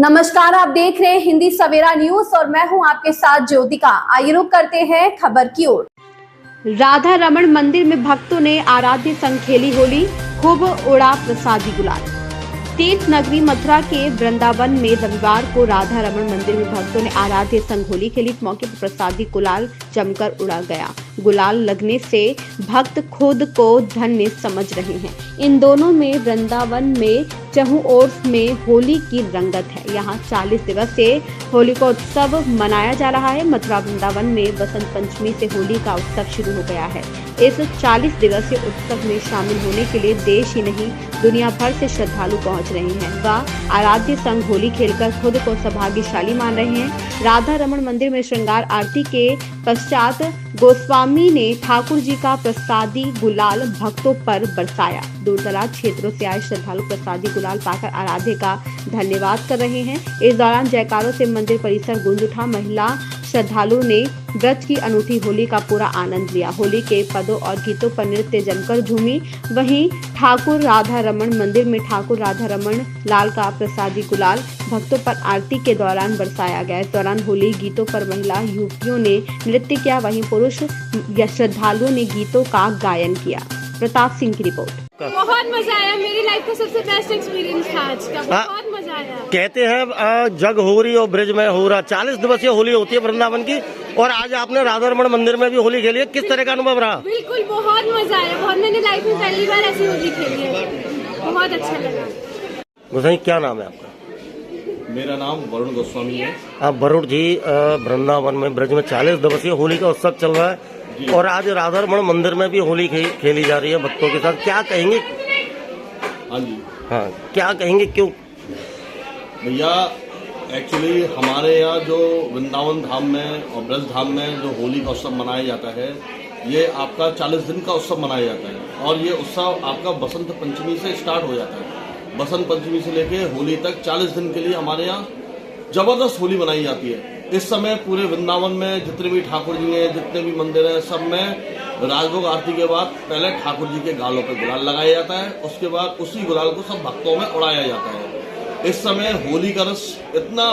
नमस्कार, आप देख रहे हैं हिंदी सवेरा न्यूज और मैं हूं आपके साथ ज्योतिका। आइए रुक करते हैं खबर की ओर। राधा रमण मंदिर में भक्तों ने आराध्य संग खेली होली, खूब उड़ा प्रसादी गुलाल। तीर्थ नगरी मथुरा के वृंदावन में रविवार को राधा रमण मंदिर में भक्तों ने आराध्य संग होली खेली। इस मौके पर प्रसादी गुलाल जमकर उड़ा गया। गुलाल लगने से भक्त खुद को धन्य समझ रहे हैं। इन दोनों में वृंदावन में चहुं ओर में होली की रंगत है। यहाँ 40 दिवसीय होली का उत्सव मनाया जा रहा है। मथुरा वृंदावन में बसंत पंचमी से होली का उत्सव शुरू हो गया है। इस 40 दिवसीय उत्सव में शामिल होने के लिए देश ही नहीं दुनिया भर से श्रद्धालु पहुंच रहे हैं। वह आराध्य संग होली खेलकर खुद को सौभाग्यशाली मान रहे हैं। राधा रमण मंदिर में श्रृंगार आरती के पश्चात गोस्वामी ने ठाकुर जी का प्रसादी गुलाल भक्तों पर बरसाया। दूर दराज क्षेत्रों से आए श्रद्धालु प्रसादी गुलाल पाकर आराध्य का धन्यवाद कर रहे हैं। इस दौरान जयकारों से मंदिर परिसर गूंज उठा। महिला श्रद्धालुओं ने व्रत की अनूठी होली का पूरा आनंद लिया। होली के पदों और गीतों पर नृत्य जमकर झूमी। वहीं ठाकुर राधा रमण मंदिर में ठाकुर राधा रमण लाल का प्रसादी गुलाल भक्तों पर आरती के दौरान बरसाया गया। इस दौरान होली गीतों पर महिला युवतियों ने नृत्य किया, वहीं पुरुष या श्रद्धालुओं ने गीतों का गायन किया। प्रताप सिंह की रिपोर्ट। बहुत मजा आया, मेरी लाइफ का सबसे बेस्ट एक्सपीरियंस था आज का। बहुत मजा आया। कहते हैं जग हो रही और ब्रिज में हो रहा। 40 दिवसीय होली होती है वृंदावन की और आज आपने राधा रमण मंदिर में भी होली खेली है। किस तरह का अनुभव रहा? बिल्कुल बहुत मजा आया। बहुत मैंने लाइफ में पहली बार ऐसी होली खेली है, बहुत अच्छा लगा। गोसाई, क्या नाम है आपका? मेरा नाम वरुण गोस्वामी है। आप वरुण जी, वृंदावन में ब्रज में 40 दिवसीय होली का उत्सव चल रहा है और आज राधा रमण मंदिर में भी होली खेली जा रही है भक्तों के साथ। क्या कहेंगे? हाँ जी, हाँ, क्या कहेंगे? क्यों भैया? एक्चुअली हमारे यहाँ जो वृंदावन धाम में और ब्रज धाम में जो होली का उत्सव मनाया जाता है, ये आपका 40 दिन का उत्सव मनाया जाता है और ये उत्सव आपका बसंत पंचमी से स्टार्ट हो जाता है। बसंत पंचमी से लेके होली तक 40 दिन के लिए हमारे यहाँ जबरदस्त होली मनाई जाती है। इस समय पूरे वृंदावन में जितने भी ठाकुर जी हैं, जितने भी मंदिर हैं, सब में राजभोग आरती के बाद पहले ठाकुर जी के गालों पर गुलाल लगाया जाता है। उसके बाद उसी गुलाल को सब भक्तों में उड़ाया जाता है। इस समय होली का रस इतना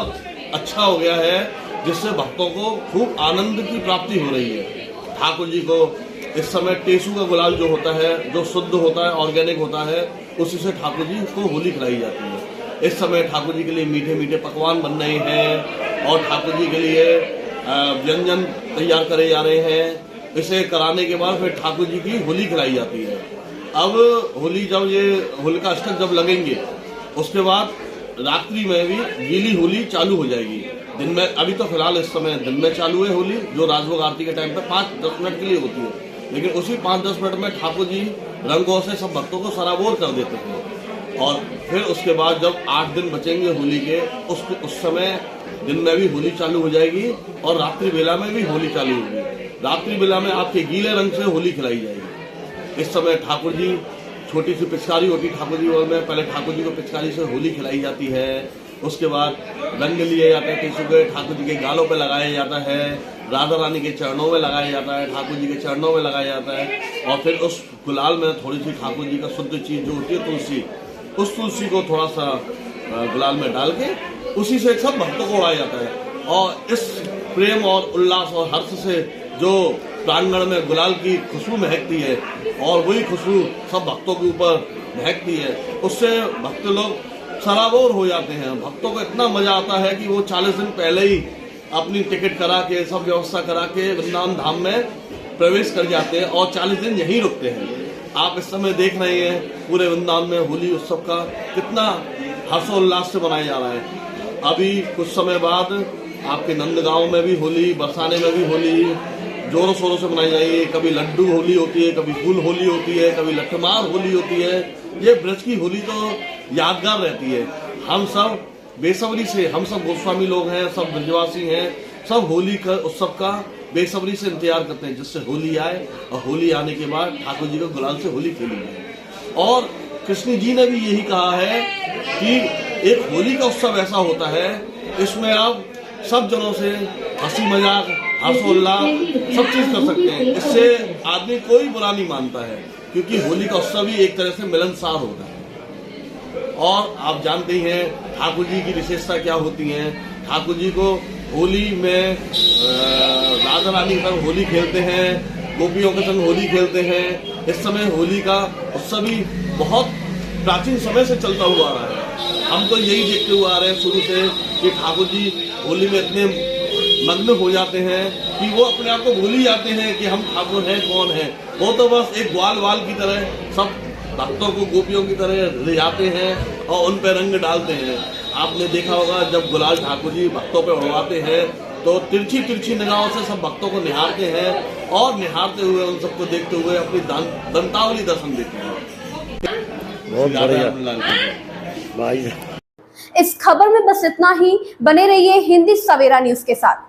अच्छा हो गया है जिससे भक्तों को खूब आनंद की प्राप्ति हो रही है। ठाकुर जी को इस समय टेसू का गुलाल जो होता है, जो शुद्ध होता है, ऑर्गेनिक होता है, उसी से ठाकुर जी को होली खिलाई जाती है। इस समय ठाकुर जी के लिए मीठे मीठे पकवान बन रहे हैं और ठाकुर जी के लिए व्यंजन तैयार करे जा रहे हैं। इसे कराने के बाद फिर ठाकुर जी की होली खिलाई जाती है। अब होली जब ये होलिका अष्टक जब लगेंगे उसके बाद रात्रि में भी गीली होली चालू हो जाएगी। दिन में अभी तो फिलहाल इस समय दिन में चालू है होली, जो राजभोग आरती के टाइम पे 5-10 मिनट के लिए होती है, लेकिन उसी 5-10 मिनट में ठाकुर जी रंगों से सब भक्तों को सराबोर कर देते हैं। और फिर उसके बाद जब 8 दिन बचेंगे होली के, उस समय दिन में भी होली चालू हो जाएगी और रात्रि बेला में भी होली चालू होगी। रात्रि बेला में आपके गीले रंग से होली खिलाई जाएगी। इस समय ठाकुर जी, छोटी सी पिचकारी होती ठाकुर जी में, पहले ठाकुर जी को पिचकारी से होली खिलाई जाती है। उसके बाद रंग लिए जाते हैं टिश्यू के, ठाकुर जी के गालों पे लगाया जाता है, राधा रानी के चरणों में लगाया जाता है, ठाकुर जी के चरणों में लगाया जाता है। और फिर उस गुलाल में थोड़ी सी ठाकुर जी का शुद्ध चीज जो होती है तुलसी, उस तुलसी को थोड़ा सा गुलाल में डाल के उसी से सब भक्तों को उड़ाया जाता है। और इस प्रेम और उल्लास और हर्ष से जो प्रांगण में गुलाल की खुशबू महकती है और वही खुशबू सब भक्तों के ऊपर महकती है, उससे भक्त लोग सराबोर हो जाते हैं। भक्तों को इतना मजा आता है कि वो 40 दिन पहले ही अपनी टिकट करा के, सब व्यवस्था करा के वृंदावन धाम में प्रवेश कर जाते हैं और 40 दिन यहीं रुकते हैं। आप इस समय देख रहे हैं पूरे वृंदावन में होली उत्सव का कितना हर्षोल्लास से मनाया जा रहा है। अभी कुछ समय बाद आपके नंदगांव में भी होली, बरसाने में भी होली जोरों शोरों से मनाई जाएगी। कभी लड्डू होली होती है, कभी फूल होली होती है, कभी लठमार होली होती है। ये ब्रज की होली तो यादगार रहती है। हम सब बेसब्री से, हम सब गोस्वामी लोग हैं, सब ब्रजवासी हैं, सब होली का उत्सव का बेसब्री से इंतजार करते हैं जिससे होली आए और होली आने के बाद ठाकुर जी को गुलाल से होली खेली जाए। और कृष्ण जी ने भी यही कहा है कि एक होली का उत्सव ऐसा होता है, इसमें आप सब जनों से हंसी मजाक, हर्षोल्लास सब चीज कर सकते हैं। इससे आदमी कोई बुरा नहीं मानता है, क्योंकि होली का उत्सव ही एक तरह से मिलनसार होता है। और आप जानते ही हैं ठाकुर जी की विशेषता क्या होती है। ठाकुर जी को होली में राधा रानी के संग होली खेलते हैं, गोपियों के संग होली खेलते हैं। इस समय होली का उत्सव भी बहुत प्राचीन समय से चलता हुआ आ रहा है। हम तो यही देखते हुए आ रहे हैं शुरू से कि ठाकुर जी होली में इतने मग्न हो जाते हैं कि वो अपने आप को भूल ही जाते हैं कि हम ठाकुर हैं, कौन है। वो तो बस एक ग्वाल वाल की तरह सब भक्तों को गोपियों की तरह ले जाते हैं और उन पर रंग डालते हैं। आपने देखा होगा जब गुलाल ठाकुर जी भक्तों पे उड़वाते हैं तो तिरछी तिरछी निगाहों से सब भक्तों को निहारते हैं और निहारते हुए उन सबको देखते हुए अपनी दंतावली दर्शन देते हैं। बहुत बढ़िया भाई। इस खबर में बस इतना ही। बने रहिए हिंदी सवेरा न्यूज के साथ।